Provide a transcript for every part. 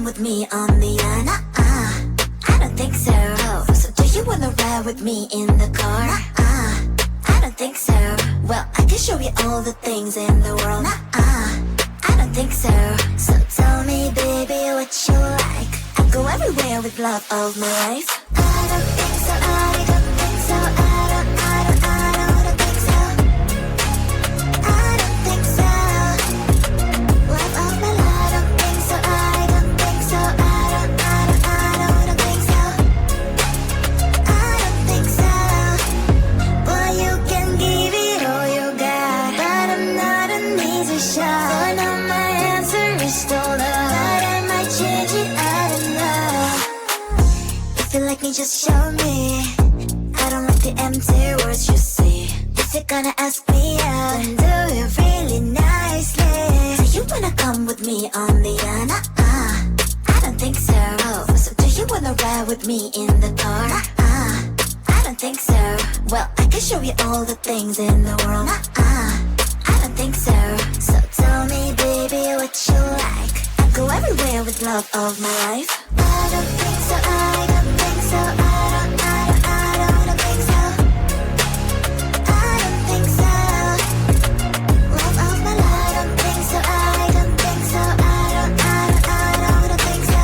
come with me on the I don't think so. So do you wanna ride with me in the car? I don't think so. Well, I can show you all the things in the world. I don't think so. So tell me, baby, what you like. I'll go everywhere with love of my life. I don't think so. I don't think so. I don't think so. I don't think so. Love of my life. I don't think so. I don't think so. I don't think so. I don't think so. Well, you can give it all you got, but I'm not an easy shot. So now my answer is still no, but I might change it. I don't know. If you like me, just show me. I don't like the empty words you see. If you're gonna ask me out, then do it really nicely. Do you wanna come with me on the I don't think so. So do you wanna ride with me in the car? I don't think so. Well, I can show you all the things in the world. I don't think so. So tell me, baby, what you like. I'll go everywhere with love of my life. I don't think so. I don't think so. I don't think so. I don't think so. Love of my life. I don't think so. I don't think so. I don't think so.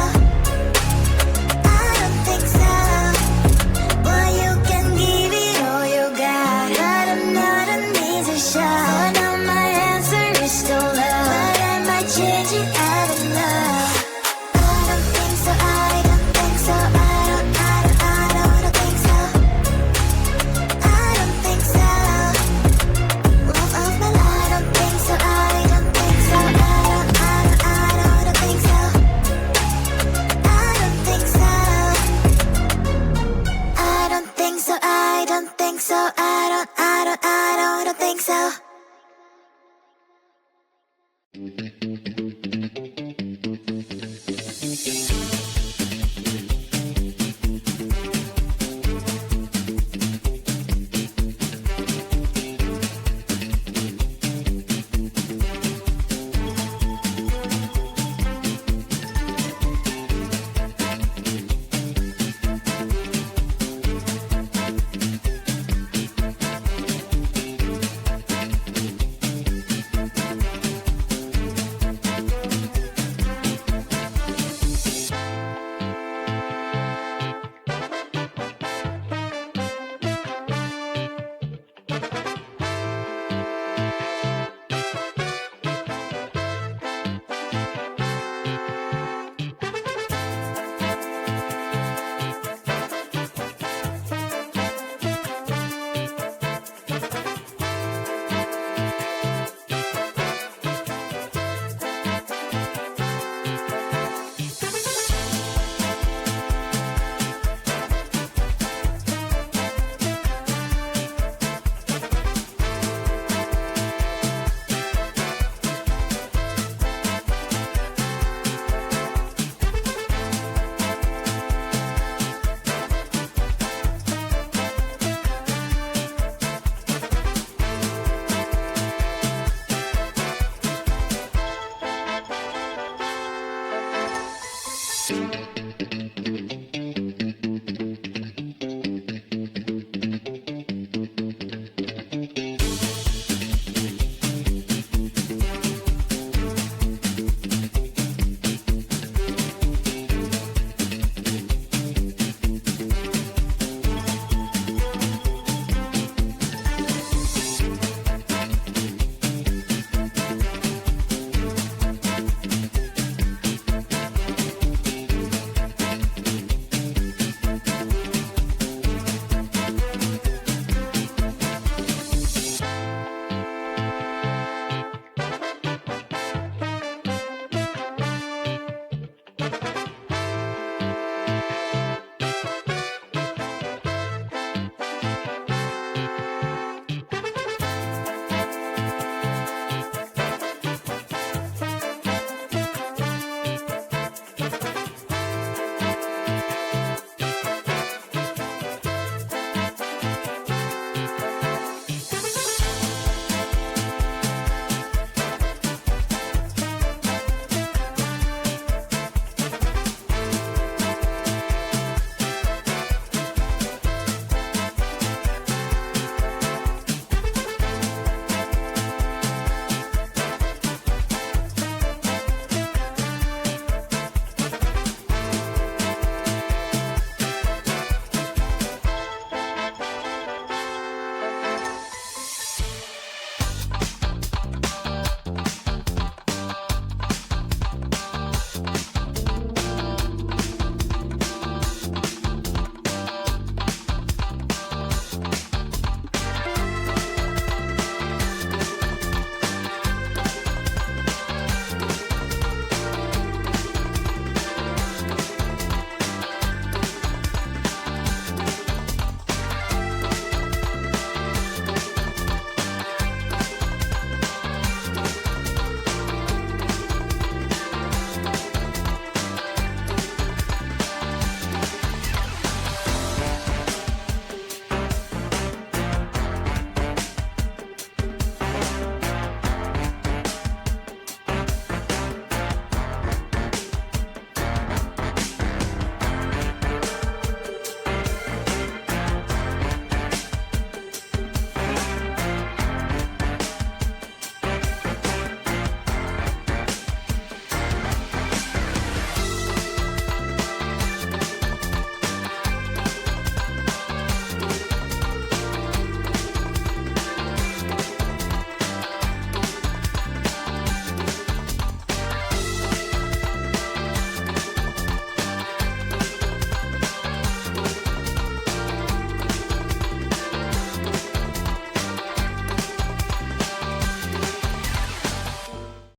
I don't think so. Well, you can give it all you got, but I'm not an easy shot. So now my answer is still no, but I might change it. I don't know. I don't think so. I don't think so. I don't think so. I don't think so. Love of my life. I don't think so. I don't think so. I don't think so. I don't think so. I don't think so. I don't think so. I don't think so. Sì.